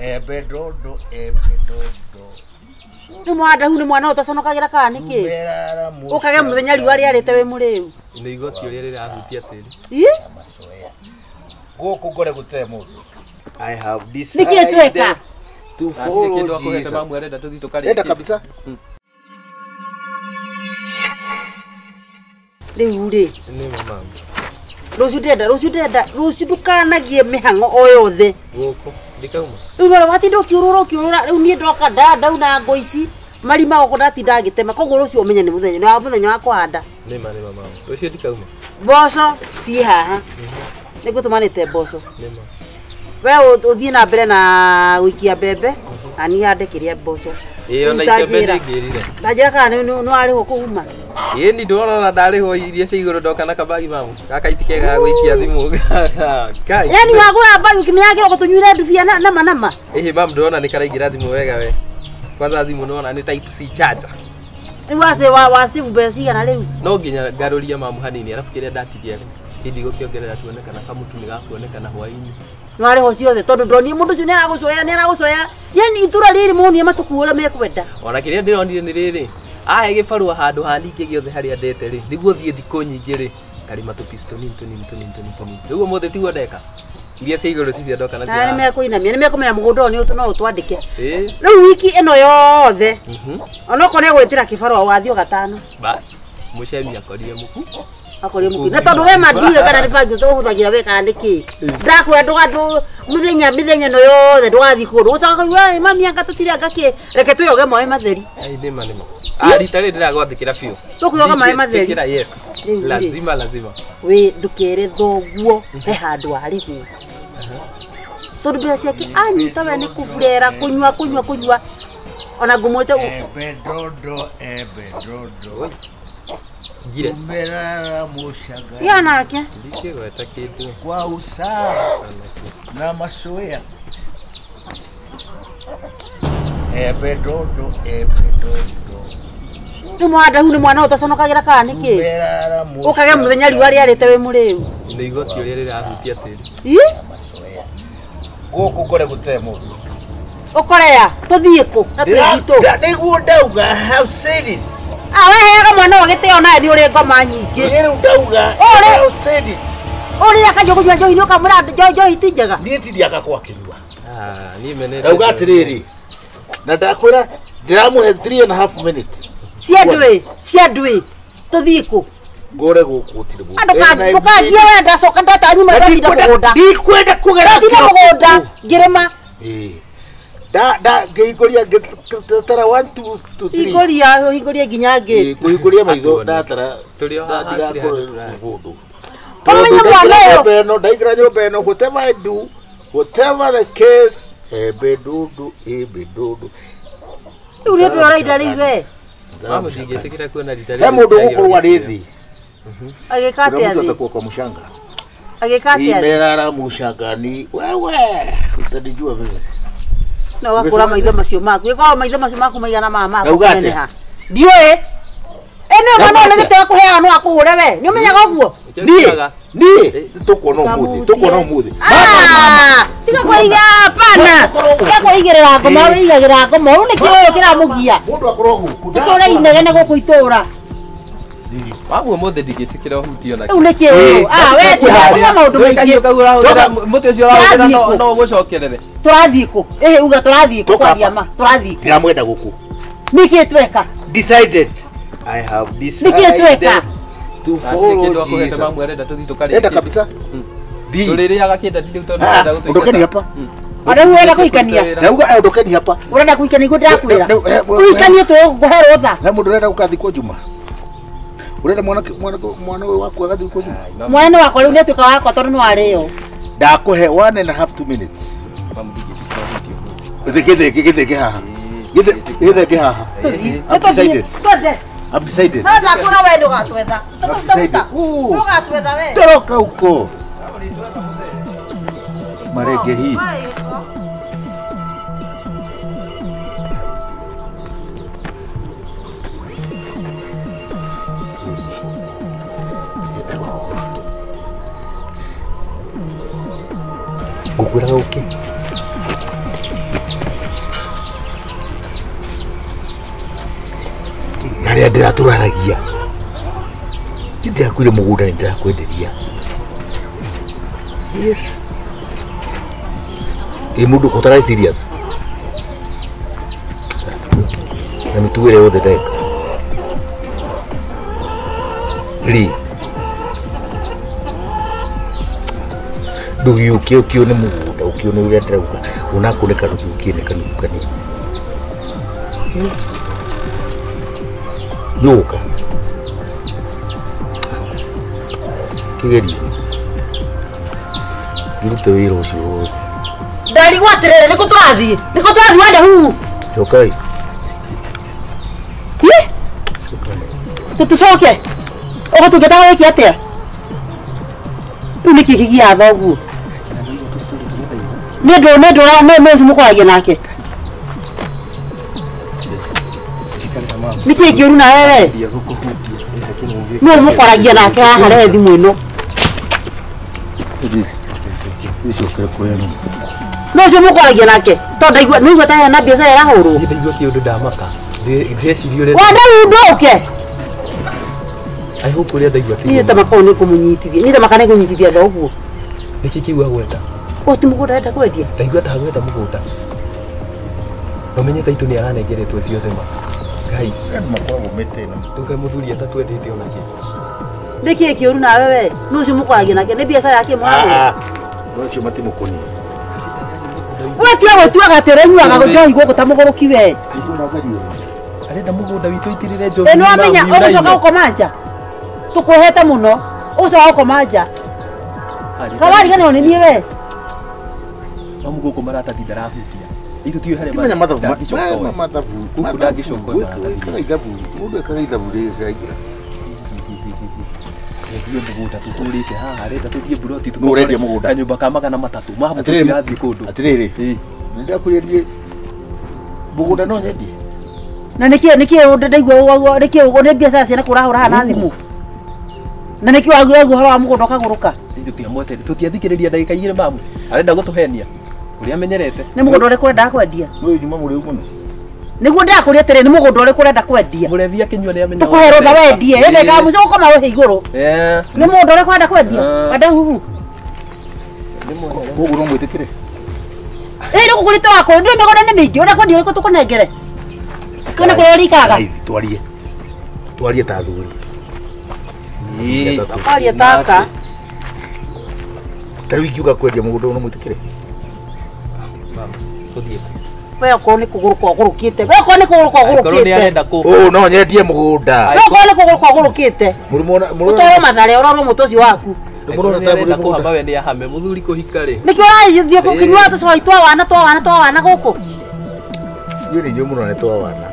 Ebedodo. Ni mwada hu ni mwana utaconokagira kana niki ukage muthenya riwa riarite we muriu ino igoti uri rira ahutia tiri masoya goku gore gute mundu I have decided decided to follow Jesus. Mamu arenda tuthi tukari Enda kabisa riu ri ni mama rucio ndenda ndukanagie mihango o yothe goko ndikauma riu rora watinda ukiurura riu nie ndoka ndau na ngoici marima goko ndatinda ngitema koguo rucio umenye ni muthenya wa kuhanda ni mama rucio ndikauma mboco ci haha nigutumanite mboco ni mama we uthie na mbere na wikia mbembe ani hande kiria mboco ona ikembe ngirire tajira kana no ariho kuuma ni ndorora ndariho iria cia iguru ndoka na kabagi mamu gaka itikega gwikia thimu kai yani wagura mbayu kimyagira gutunyure ndubia na nama mamu ndona ni karaingira thimu wega we kwanza thimu nona ni type C charger ni wase wa sivu besi kana riu no nginya ngaruria mamu hanini arafu kiria ndatiria hindi gukiongerera tuonekana kamutu ni gakuonekana hwaini nware ho ciothe tondu ndoni mundu cio ni aragucoya yani itura riri muni matukuura mekwenda ona kiria ndironire ni riri ahe gibarua handu haningi giothe haria ndete ri niguo thie thiko nyingi ri karima tu pistoni tuni riu mothe tigwo ndeka iria cia iguru cicia ndoka na cia ni mekuinamia ni mekumenya mugunda ni no utwandike riu wiki ino yothe ona kone gwitira kibarua wathio gatano bas mucemi akorire muku na tondu we madiwe kana ribangi tuhuthagira we kana niki ndakwe ndugandu muthenya no yothe ndugathi kundu ucoka we mami anga tutire ngaki reke tuyoge moe matheri nima rita ri ndiragwathikira biu tukuyoga moe matheri tikira yes lazima we ndukere thoguo he handu arihu tondu bia ciake anyita we ni kufurera kunywa ona ngumwite ebedodo gire umerara mushaga yanake ndikigweta kindu kwa usawa na masoya ebedodo ni mwada hu ni mwana utaconokagira kana niki ukage muthenya riwa riarite we muriu ino igoti uri rira ahutia tiri masoya goku gore gute mundu ukorea tuthie ku na twito niguo ndauga I have said it we hega mwana wa giteo nae ni uri ngoma nyingi rero ndauga I have said it uri akajo kunywa njohi no kamura njohi tinjaga nie tindiaga kwa kinywa ni menete ndauga atiriri na ndakwira ndiramuhe 3.5 minutes cia ndwi tuthie ku gore gukutire mu ndukagie we ndacoka ndatanyuma ndathinda mugunda ndikwenda kugera mugunda ngirima da geikoria tara 1 2 3 hingoria nginya ngi kuhingoria maitho datara turio ndigakoro gundu komenya mwana beno ndaigira nyomba eno whatever the case ebedodo uri ndora riwe mamu ndingetikira kuona rita he mundu gukorwa rithi agikate athi kwa mushanga agikate athi imerara mushangani wewe utadijua vile na wakura maitho macio maku iko maitho macio maku maigana mama kuneneha ndiwe ene mwana ne gite kuhea no akuhure we ni umenyaga uguo ni tukuona umuthi tiga kuiga pana tiga kuigirira ngoma wigagira ngoma ni kiyo kiramugia mundu akorwo guku tuture inegene guku itura mamu mothe ndigetikira hutio na uneke we tiga maundu maingi muti ucio rawira no gucokerere turathie ku uga turathie ku kwa diama turathie ndiramwenda guku niki tweka decided I have decided niki tweka to follow Jesus mamu arenda tuthi tukari enda kabisa tuliriaga kinda ndi utondu enda gutu ndokeni hapa Ada uenda kuikania ndauga ndokeni hapa urenda kuikania iko ndakwira uikanie tu guhero tha he mundu urenda ukathi kwa juma urenda mwana waku agathi kwa juma mwana wakwa riu ni tuka wakwa tondu ni wario ndakuhe 1.5 2 minutes githeke haha githeke haha I'm decided sasa kuna wewe ndo gatwetha ndo gatwetha wewe toroka huko marege hii gugura uke Rä ndä ratå raragia nä ndä rakuire må gå nda nä ndä rakwenderia ä må ndå å tarä serious na mä tuä re yothe ndeka rä ndå gä å kä å kä å nä må gå nda å kä å nä å rä a ndä rauga å nakå nä kanå å kä nä kanå kanini nä å ka kä gerie ngä rute wä ra å cio wothe ndarigwo atiriri niko turathiĩ wende huhu cokai tucoke ũguo tũngĩtaga wĩke atĩa rĩu nĩkĩ kĩgiatha ũguo nĩ ũcio mũkwaragia nake nĩkĩ kĩũru na wewe nĩ mũkwaragia nake haha rehe thimũ ĩno no ũcio mũkwaragia nake tondũ nĩigua ta hena biacara ĩrahũrwo ndaigua kĩũndũ ndamaka ndĩreciria ũrĩa wenda rĩu ndũke aihope ũrĩa ndaigua niĩ ta makao nĩ kũmũnyitithia niĩ ta maka nĩ kũnyitithia andũ ũguo nĩkĩ kĩu agwenda ti mũgũnda arenda kwendia ndaigua ta agwenda mũgũnda na ũmenye ta itũ nĩ aranengeretwo ciothe ma ngai makoragwo mĩtĩ tũke mũthuri atatwendete ona kĩ nĩkĩ kĩũru na wewe nĩ ũcio mũkwaragia nake nĩ biacara yake mũragũra no ũcio matimũkoniĩ we tia gwĩtuaga atĩ ũrenyuaga njohi gũkũ ta mũgũrũki we arenda mũgũnda witũ itĩrĩre njohi nĩ wamenya ũgũcoka gũkoma nja tũkũhete mũno ũgũcoka gũkoma nja kawariganĩrwo nĩ niĩ we mamu gũkũ maratathi ndarahutia itũ tiũĩ harĩa menya mathabu gũkũ ndangĩcoka mũndũ ekaga ithabu rĩgaingĩra ndio mũgũnda tũtũrĩte haha arenda tũthiĩ buroti nũ ũrendia mũgũnda kanyũmba ka magana matatũ mahamu tũtirathiĩ kũndũ atĩrĩrĩ nĩ ndakũrĩendie mũgũnda no nyendie na nĩkĩ ndaigua nĩ biacara ciana kũrahũra haha na thimũ na nĩkĩ wagura ũhoro wa mũgũnda ũkagũrũka tũtiathikĩrĩria ndagĩka igĩrĩ mamu arenda gũtũhenia ũrĩa amenyerete nĩ mũgũnda ũrĩkũ ũrendaga kwendia nĩ nyuma mũrĩu mũno nĩguo ndakũria atĩrĩ nĩ mũgũnda ũrĩkũ ũrenda kwendia mũrevi akĩnyua nĩ amenya tũkũhe rũtha wendie ĩndĩkaga mũico gũkoma wĩhe igũrũ nĩ mũgũnda ũrĩkũ ũrenda kwendia wenda huhu koguo no mwĩtĩkĩre nĩ gũkũrĩte wakũ ndũĩ mĩgũnda nĩ mĩingĩ ũrĩa kwendia ũrĩkũ tũkũnengere kĩone kũrĩa ũrĩikaga twarie ta thuri twarie taka ta rĩu ingiuga kwendia mũgũnda no mwĩtĩkĩre tũthiĩ we okorwo nĩ kũgũrũ kwa ũgũrũkĩte we okorwo nĩ kũgũrũ kwa ũgũrũkĩte no nyendie mũgũnda we okorwo nĩ kũgũrũ kwa ũgũrũkĩte ũtwarwo mathare ũrorwo mũtũ waku nĩarenda kũhamba we nĩ ahame mũthuri kũhika rĩ nĩkĩ ũrathiĩ kũkinyua tũcoi twa wana gũkũ niĩ nĩ inyuĩ mũno nĩ twa wana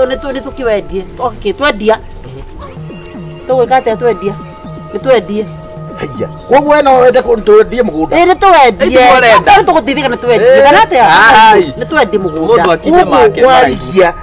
nĩ tũkĩwendie twendia tũgwĩka atĩa twendia nĩ twendie haya koguo we no wende twendie mũgũnda nĩ twendie nĩ tũgũteithĩka nĩ twendie kana atĩa nĩ twendie mũgũnda warigia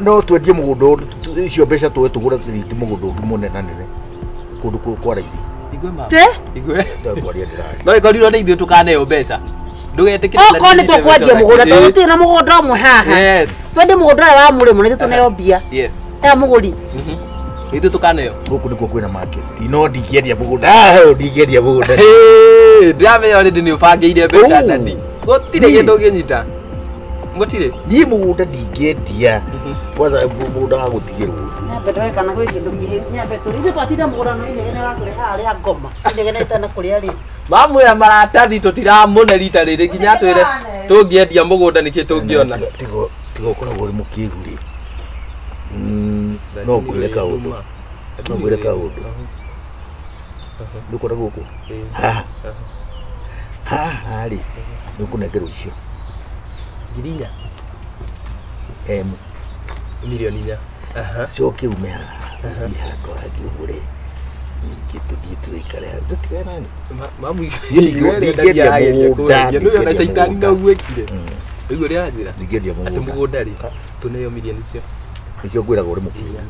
no twendie mũgũnda icio mbeca tũwe tũgũre rĩngĩ mũgũnda ũngĩ mũnenanene kũndũ kwa raithi no ĩkorirwo nĩ ithuĩ tũkaneo mbeca okorwo nĩ tũkwendia mũgũnda tondũ tũtirĩ na mũgũnda ũmwe haha twendie mũgũnda ũrĩa wa mũrĩmo nĩthuĩ tũneo mbia ea mũgũri ithuĩ tũkaneo gũkũ nĩkuo kwĩna market no ndingĩendia mũgũnda ndingĩendia mũgũnda ndiramenya already nĩ ũbangĩire mbeca ndani gũtirĩ kĩndũ ũngĩnyita gũtirĩ niĩ mũgũnda ndingĩendia kwanza mũgũnda wa gũtigĩrwo nyambe ndoe kana gwĩ kĩndũ nyambe ithuĩ twatinda mũgũnda no inegene ũratũreha harĩa ngoma inegene itana kũrĩa rĩ mamwĩra maratathi tũtiramũne rita rĩrĩ nginya twĩre tũngĩendia mũgũnda nĩkĩ tũngĩona tiga ũkoragwo ũrĩ mũkĩgu rĩ no ngwĩre kaũndũ nĩ ũkora gũkũ haha rĩ nĩ ũkũnengerwo icio ngirinya milioni 4 coke ume haha handũ hangĩ ũgũre ningĩ tũthiĩ tũikare hau tũtigana mamu ndingĩendia mũgũnda nĩwona caitani no gwĩkire rĩu ũrĩa anjĩra ndingĩendia atĩ mũgũnda rĩ tũneo mirioni icio nĩkĩo ngwĩraga ũrĩ mũkinya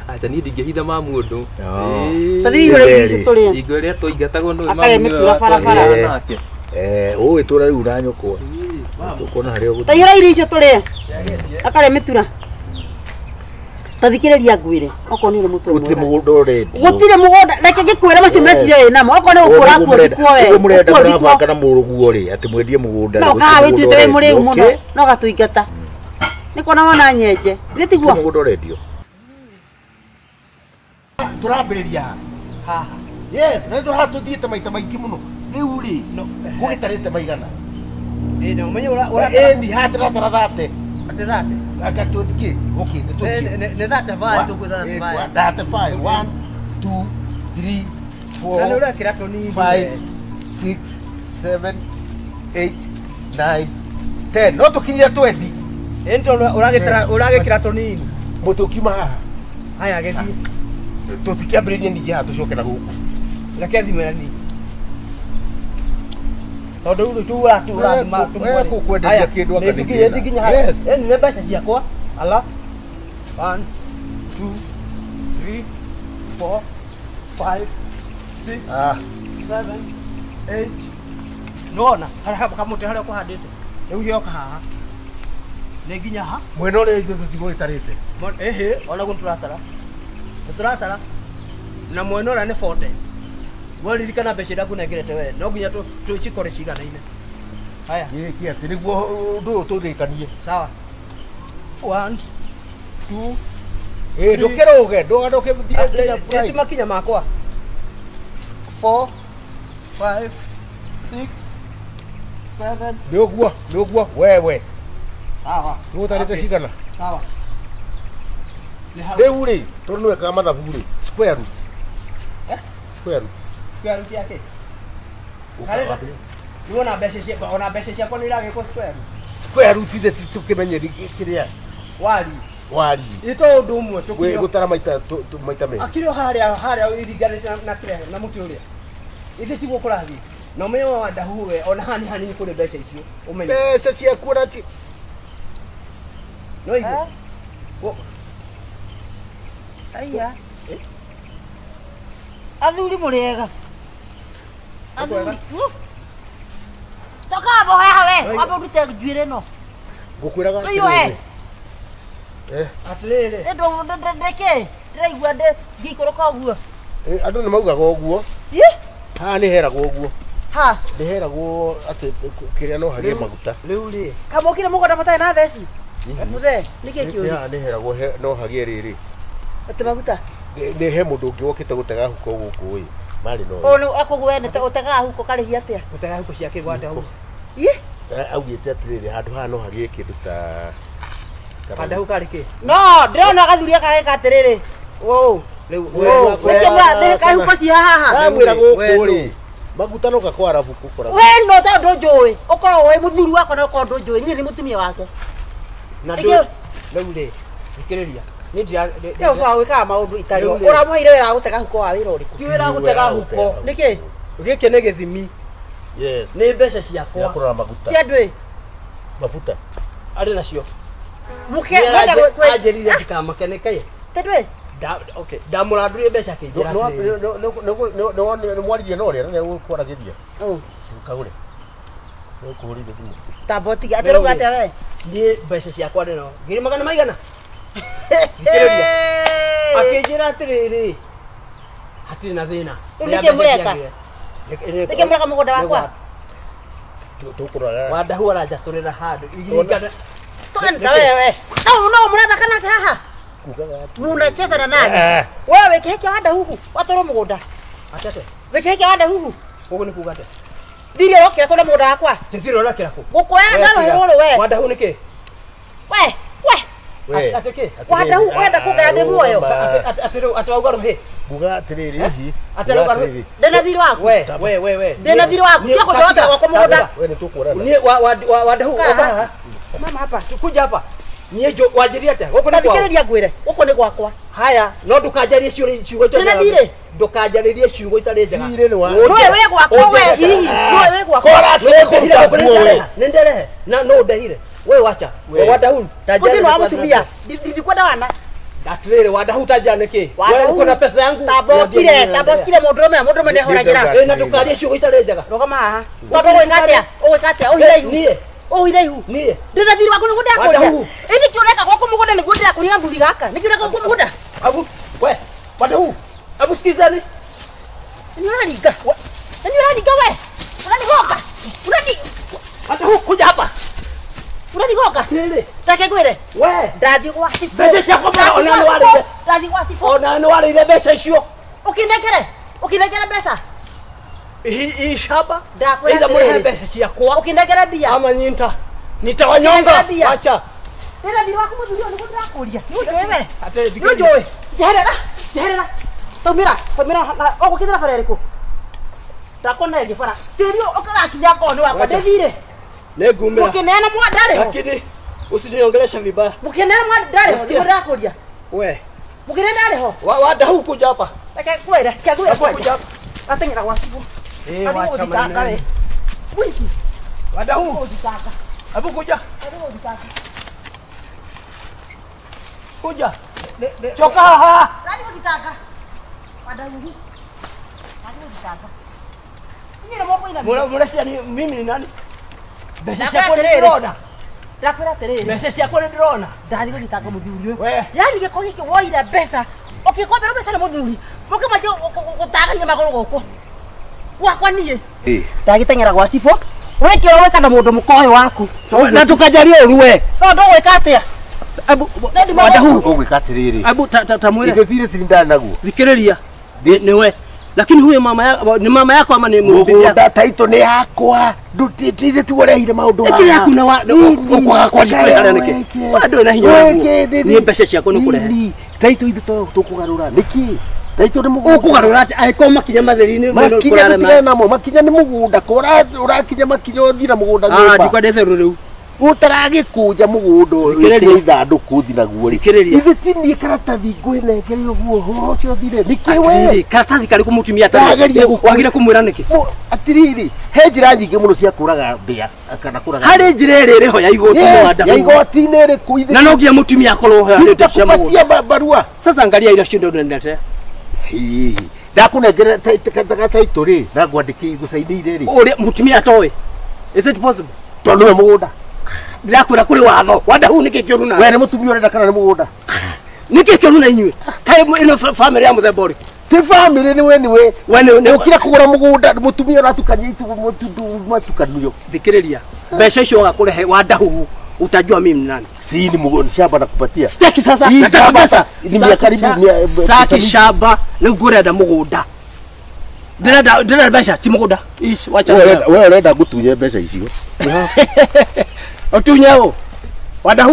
acha niĩ ndingĩhitha mamu ũndũ tũthiĩ icio tũrĩe hingo ĩrĩa tũingatagwo nĩ akaremĩtura barabara ũĩ tũra rĩu na nyũkwa tũkuona harĩa ũgũthiĩ taihũra irio icio tũrĩe akaremĩtura tathikiriria ngwire oko ni uri mutu Gutire mugunda urendi. gutire mugunda reke gikwira macio meciria namo oko ni gukura kuo we Ugo murenda kurabanga na muruguo ri ati mwendie mugunda. no ka wituite we muri muno no gatuingata niko na wona nyenje gitiguo mugunda urendio. Turambiriria haha. Yes, na ndo hatuthiite maita maingi muno. Riu ri no gugitarite maigana. No menye ura Endi hatira thate. ate thate. Aka tutiki. Okay, Ne thate vai tu kuthate vai. Thate 5. 1 2 3 Kana 4 ura kirato ni 5 6 7 8 9 10. No tukinyia 20. Ento ura kirato ni. Mutukima haha. Haya gethi. Tutikiambiriria ningi haha tucokera guku. Reke thimera ni. Tondu uru tu ura ma tu. Kukwenderia kindu anga ni. Yes. Eni ne mbeca ciakwa. Ala. 1 2 3 4 5 6 7 8 Nona hara kamuti hara kuhandite. Riu yoka haha. Ne ginya ha. Mwena uri ithu tutigwitarite. Ehe, ona gunturatara. Turatara. Na mwena ura ni 40. Waririkana mbeca ndaku nengerete we. No ginya tu cikore ciganaine. Haya. Giki ati niguo undu turikanie. Sawa. 1 2 ndukiruge ndugaruke muthie eti makinya makwa 4 5 6 7 nduguo wewe sawa nutarite cigana sawa riu ri tondu niwekaga mathabu ri square root square root yake kareta Uona mbeca ciakwa ni iragikwo square root ithe tukimenyeri kiria wari ito undu umwe tukio gutara maita me akiro haria iriganite na kire na muti uria ithe tiguo kurathi no meyo wa ndahuwe ona hani ni kuri mbeca icio umenye mbeca ciaku na ti no igo aya athuri muriega athuri toka boha hawe wabo ndute njwire no ngukwiraga iyo he atiriri ndo ndeke ndiraigua ndi ngikoroka uguo andu ni maugaga uguo ha ni heragwo uguo ha ni heragwo ati kiria no hagie maguta riu ri kamukire mugoda matai na theci muthe niki kiuri ya ni heragwo no hagie riri ati maguta ni he mundu ungi wokite gutega huko guku ri mari no ono akugwe ne utega huko karihi atia utega huko ciake gwate hu augite atiriri handu ha no hagie kindu ta kada hu karike no ndona gathuri akageka atiriri riu weke mwa de kai huko ci haha amwira guku ri maguta no gakwara buku kora we no ta ndojoi ukoro we muthuri wako no ko ndojoi ni mutumia wake na riu ri ikiriria ni ndia yo so awika maundu itari uramuheire wira gutega huko wa wira uriku ti wira gutega huko niki giki ni githimi yes ni mbeca ciakwa yakura maguta ci andui mafuta ari nacio muke nda ajerire tikamake kai tedwe okay ndamurandurie mbeca kinjira no mwarije no ria ne kwaragiria kagure no kuhurire thimu taboti atero gate we ni mbeca ciakwa no ngiri magana maigana ikiriria akinjira atiriri hatiri na thina nike mureka mugoda wakwa tukuraga wadahu arajaturira handu igingana twenda wewe no muratha kana haha munacheza na nani wewe keke wada huku watoro mugoda atete wekeke wada huku ugo ni kugate thire okira kule mugoda wakwa tithire ora kirako gukwera ndaro heroro we wadahu niki we ateke wadahu urenda kugaya ndi muoyo atawagaro he buga atiriri hihi atawagaro ndena thire waku we ndena thire waku tia kuthota wako mugoda we ni tukurana ni wadahu mama hapa kuja hapa niejo wajiria tia uko ni kwa thikiriria ngwire uko ni gwakwa haya no ndukajarie ciugo itari ndena thire ndukajarie ciugo itari njega thire ni wa wewe gwakwa we hihi wewe gwakwa nendere na no ndehire we wacha wadahu tajari usino amutumia ndikwenda wana datrere wadahu tajane ki wewe uko na pesa yangu tabokire mundume nehoragira na ndukarie ciugo itari njega rogama haha tobo wikatia ohire ihu nie ndina thiri waku niguo ndakuria ini kiureka gwaku mugonda niguo ndirakuria Ulia nguli gaka. Nikira kwa muda. Abu, we, wada huu. Abu sikizani. Ni unaniga. Ni unaniga we. Unanigoka. Wada huu kuja hapa. Unanigoka. Tele. Take gwire. We, Ndathi kwa sifu. besha cia kwa ona no warire. Ndathi kwa sifu. Ona no warire besha icio. Ukinegere pesa. Hii shamba. Ndakwenda. Iza mure besha cia kwa. Ukinegere bia. Ama nyinta. Nitawanyonga. Acha. Tena ndi waku muthuri ni gudra kuria. Ni ujowe. Ate Ni ujowe. Jeherera. Tumira ogo kidira fara riko. Ndakona ege fara. Tirio okara kinya ko ni wakwa ndithire. Negumira. Mukinena mwadare ho. Lakini usiniongelesha vibaya. Mukinena mwadare ho. Ni gudra kuria. We. Mukinena dare ho. Wada huu kuja hapa. Take kwere. Kagwira Kuja kuja. hapa. Atengera wasibu. Wacha maneno. Wiki. Wada huu. Uditaka. Abu kuja. Uditaka. Kuja. Choka ha. Nani uditaka? Pada yuri. Nani uditaka? Ni mo koina. Murashia ni mimi ni nani? Besha Ndakwa cia kwa terere. ndrona. Ndakwira terere. Besha cia kwa ndrona. Ndani uditaka muthuri We. yani giko giki woira pesa. Ukikombera pesa na muthuri. Muke maje gutagania magoro goko. Wakwa nie. Ndagitengera gwa sifo. Wekira weka na mundu mukoyo waku. Na tukajaria uruwe. No ndo weka atia. Abu wada huu. Ugwika atiriri. Abu tamwire. Ithire sindana naguo. Thikiriria. Niwe. Lakini huyo mama yako ama ni mbibi yako? Mugunda taito ni yakwa. Ndutitize tuoreire maundu Ikiri yaku na kwa kule hana niki. Bado na hinya. Ni mbeca ciako nukurehe. Taito ithu tukugarura niki? Taito ni mugunda. Ukugarura ati aiko makinya matheri-ini makinya namo makinya ni mugunda kora urakinya makinya uthira mugunda ngomba. Ndikwendete riu. Utaragikuja mugunda Thikiriria. ithanduku thi naguo ri. Thikiriria. Ithitinie karatathi ngwinengere uguo horo cio thire niki we. Karatathi kari kumutumia atari. Wagire kumwira niki? Atiriri he njira nyingĩ mũno cia kũraga mbĩa kana kũraga. Hari njira ĩrĩ ĩrĩ ho ya igoti mwanda. Ya igoti-inĩ ĩrĩ kuithĩ. Na no ngia mutumia akorwo ho nĩ cia mũgũnda. Sitakupatia barua. Sasa angalia ile shindo ndendete. Hihi. Ndakunengera taito ri na ngwandĩki gũcainĩire ri. Uri mutumia atoe. Is it possible? Tondũ we mũgũnda. Ndirakwĩra kũrĩ watho. Wanda huu nĩkĩ kĩũru na. We nĩ mũtumia ũrenda kana nĩ mũgũnda? Nĩkĩ kĩũru na inyuĩ? Kaĩ ĩno family ya mũthemba ũrĩkũ? Ti family nĩ we nĩ we. We nĩ Ũkira kũgũra mũgũnda mũtumia ũratukania itu matukanio. Thikĩrĩria. Mbeca icio wagakũrehe wanda huu. Utajua mimi ni nani. Si ni mgoni shamba nakupatia. Staki sasa. Hii Nataka shamba pesa. ni mia karibu mia. Staki shamba na ngurenda mugunda. Ndĩrenda mbeca ti mugunda. Ici wacha. Wewe urenda gutunye mbeca icio. Utunye ũ. Wanda huu.